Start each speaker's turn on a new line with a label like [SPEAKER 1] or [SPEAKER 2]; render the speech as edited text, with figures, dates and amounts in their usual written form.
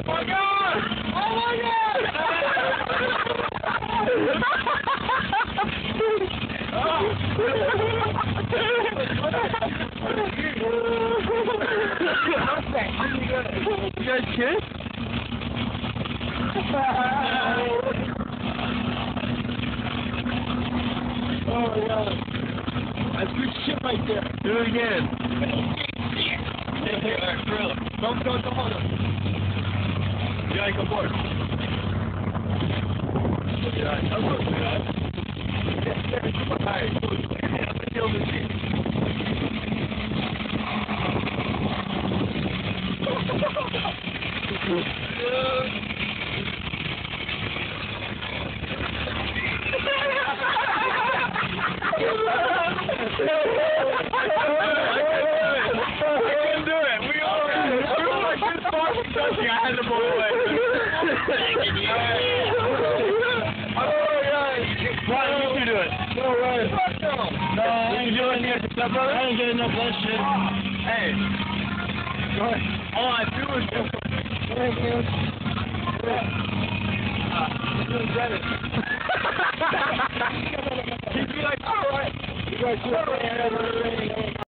[SPEAKER 1] my God! Oh my God! You guys kiss? Oh my God. That's good shit right there. Do it again. Alright, Gorilla. Don't hold him. You gotta go forward. Yeah, I'm going to do that. Alright, cool. I'm gonna kill this shit. I had the ball away. Why don't you do it? No way. No, I ain't doing it. I ain't getting enough of that shit. Hey. Go ahead. All I do is just... Thank you. He'd be like, alright. You guys